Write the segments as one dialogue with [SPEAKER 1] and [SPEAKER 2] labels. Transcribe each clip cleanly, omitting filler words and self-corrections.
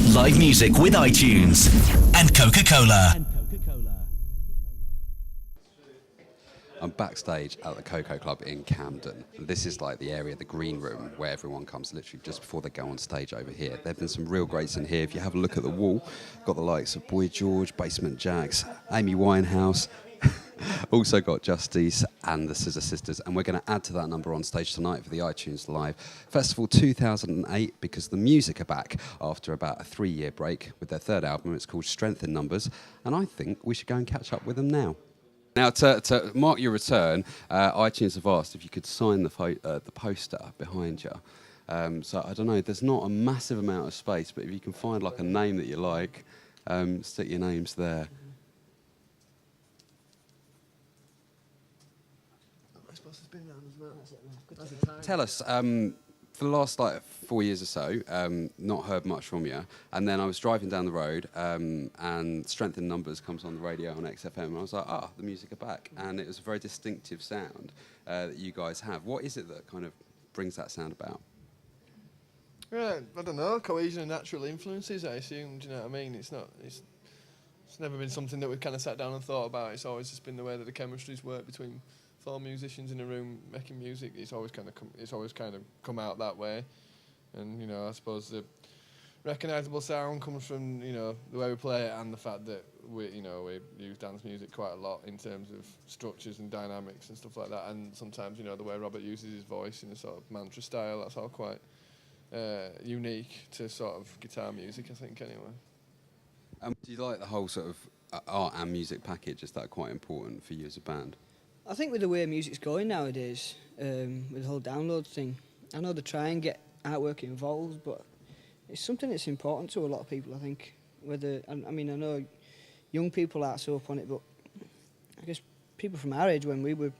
[SPEAKER 1] live music with iTunes and Coca-Cola.
[SPEAKER 2] I'm backstage at the Coco Club in Camden. And this is like the area, the green room, where everyone comes literally just before they go on stage over here. There have been some real greats in here. If you have a look at the wall, got the likes of Boy George, Basement Jaxx, Amy Winehouse, also got Justice and the Scissor Sisters. And we're going to add to that number on stage tonight for the iTunes Live Festival 2008, because the Music are back after about a 3-year break with their third album. It's called Strength in Numbers. And I think we should go and catch up with them now. Now, to mark your return, iTunes have asked if you could sign the poster behind you. So, I don't know, there's not a massive amount of space, but if you can find like a name that you like, stick your names there. Tell us, for the last 4 years or so, not heard much from you. And then I was driving down the road, and Strength in Numbers comes on the radio on XFM, and I was like, the Music are back. And it was a very distinctive sound that you guys have. What is it that kind of brings that sound about?
[SPEAKER 3] Yeah, I don't know, cohesion and natural influences, I assume, do you know what I mean? It's never been something that we've kind of sat down and thought about. It's always just been the way that the chemistries work between 4 musicians in a room making music. It's always kind of come out that way. And, you know, I suppose the recognisable sound comes from, you know, the way we play it and the fact that we use dance music quite a lot in terms of structures and dynamics and stuff like that. And sometimes, you know, the way Robert uses his voice in a sort of mantra style, that's all quite unique to sort of guitar music, I think, anyway.
[SPEAKER 2] Do you like the whole sort of art and music package? Is that quite important for you as a band?
[SPEAKER 4] I think with the way music's going nowadays, with the whole download thing, I know they try and get artwork involved, but it's something that's important to a lot of people, I think. I know young people aren't so up on it, but I guess people from our age, when we were,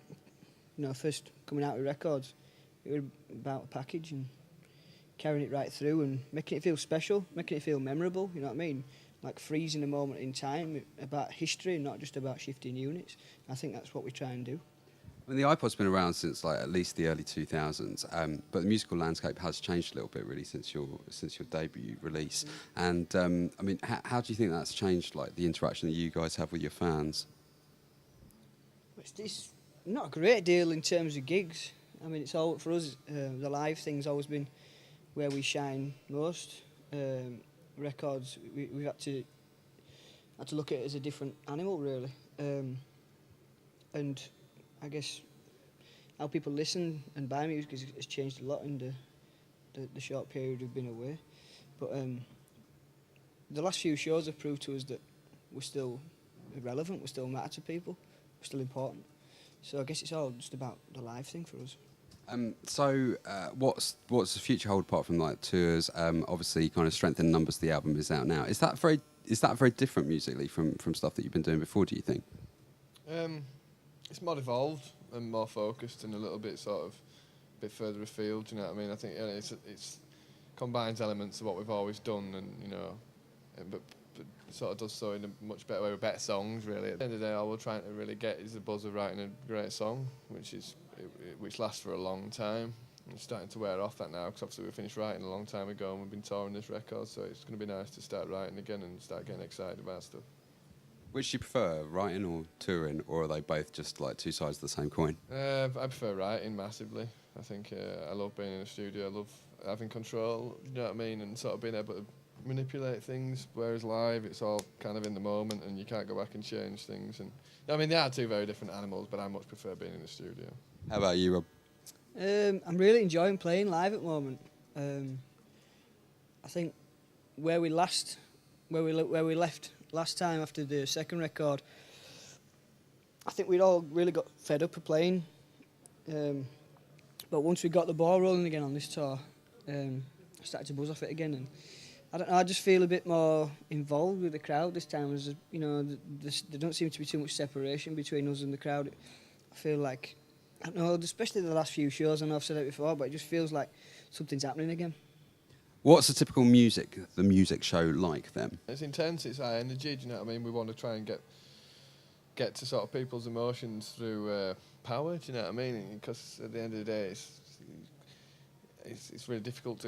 [SPEAKER 4] you know, first coming out with records, it was about a package and carrying it right through and making it feel special, making it feel memorable, you know what I mean? Like freezing a moment in time about history, not just about shifting units. I think that's what we try and do.
[SPEAKER 2] I mean, the iPod's been around since at least the early 2000s, but the musical landscape has changed a little bit really since your debut release. And I mean, how do you think that's changed, like the interaction that you guys have with your fans?
[SPEAKER 4] It's not a great deal in terms of gigs. I mean, it's all for us. The live thing's always been where we shine most. Records, we've had to look at it as a different animal, really. And I guess how people listen and buy music has changed a lot in the short period we've been away. But the last few shows have proved to us that we're still relevant, we still matter to people, we're still important. So I guess it's all just about the live thing for us.
[SPEAKER 2] So what's the future hold apart from like tours? Obviously, kind of Strength in Numbers, the album is out now. Is that very different musically from stuff that you've been doing before, do you think?
[SPEAKER 3] It's more evolved and more focused and a little bit sort of a bit further afield, do you know what I mean? I think it's combines elements of what we've always done, and you know, but sort of does so in a much better way with better songs, really. At the end of the day, all we're trying to really get is the buzz of writing a great song, which lasts for a long time. It's starting to wear off that now, because obviously we finished writing a long time ago and we've been touring this record, so it's going to be nice to start writing again and start getting excited about stuff.
[SPEAKER 2] Which do you prefer, writing or touring, or are they both just like two sides of the same coin?
[SPEAKER 3] I prefer writing massively. I think I love being in a studio, I love having control, you know what I mean, and sort of being able to manipulate things, whereas live it's all kind of in the moment and you can't go back and change things. And I mean, they are two very different animals, but I much prefer being in the studio.
[SPEAKER 2] How about you, Rob?
[SPEAKER 4] I'm really enjoying playing live at the moment. I think where we left last time after the second record, I think we'd all really got fed up of playing. But once we got the ball rolling again on this tour, I started to buzz off it again, and I don't know, I just feel a bit more involved with the crowd this time. As you know, there don't seem to be too much separation between us and the crowd. I feel like, I don't know, especially the last few shows, I know I've said it before, but it just feels like something's happening again.
[SPEAKER 2] What's the typical the music show like then?
[SPEAKER 3] It's intense, it's high energy, do you know what I mean? We want to try and get to sort of people's emotions through power, do you know what I mean? Because at the end of the day, it's really difficult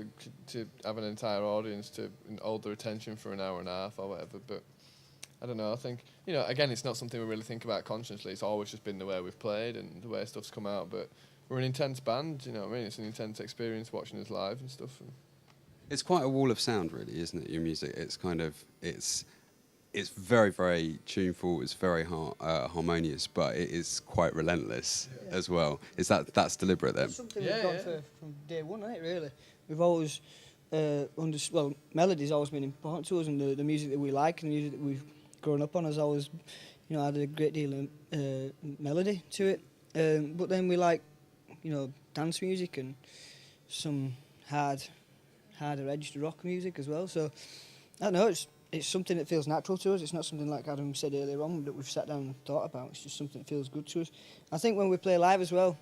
[SPEAKER 3] to have an entire audience to hold their attention for an hour and a half or whatever. But I don't know. I think, you know, again, it's not something we really think about consciously. It's always just been the way we've played and the way stuff's come out. But we're an intense band, you know what I mean? It's an intense experience watching us live and stuff. And
[SPEAKER 2] It's quite a wall of sound, really, isn't it? Your music. It's kind of it's very, very tuneful. It's very harmonious, but it is quite relentless as well. Is that's deliberate then?
[SPEAKER 4] It's something
[SPEAKER 3] Yeah,
[SPEAKER 4] we've got
[SPEAKER 3] yeah.
[SPEAKER 4] from day one, isn't it, really? We've always, melody's always been important to us, and the music that we like and the music that we've grown up on has always, you know, had a great deal of melody to it. But then we like, you know, dance music and some harder edged rock music as well. So, I don't know, it's something that feels natural to us. It's not something, like Adam said earlier on, that we've sat down and thought about. It's just something that feels good to us. I think when we play live as well,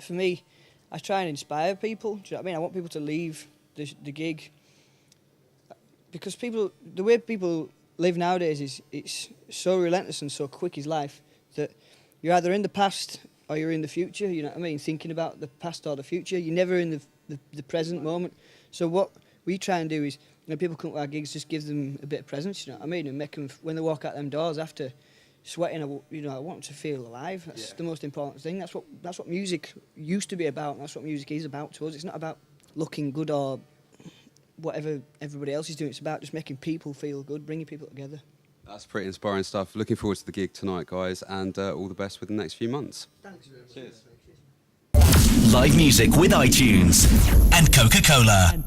[SPEAKER 4] for me, I try and inspire people. Do you know what I mean? I want people to leave the gig, because the way people live nowadays is it's so relentless and so quick is life that you're either in the past or you're in the future. You know what I mean? Thinking about the past or the future. You're never in the present moment. So what we try and do is, when people come to our gigs, just give them a bit of presence, you know what I mean, and make them, when they walk out them doors after sweating, you know, I want them to feel alive. That's the most important thing. That's what music used to be about, and that's what music is about to us. It's not about looking good or whatever everybody else is doing. It's about just making people feel good, bringing people together.
[SPEAKER 2] That's pretty inspiring stuff. Looking forward to the gig tonight, guys, and all the best with the next few months.
[SPEAKER 4] Thanks very much.
[SPEAKER 2] Cheers.
[SPEAKER 1] Live music with iTunes and Coca-Cola.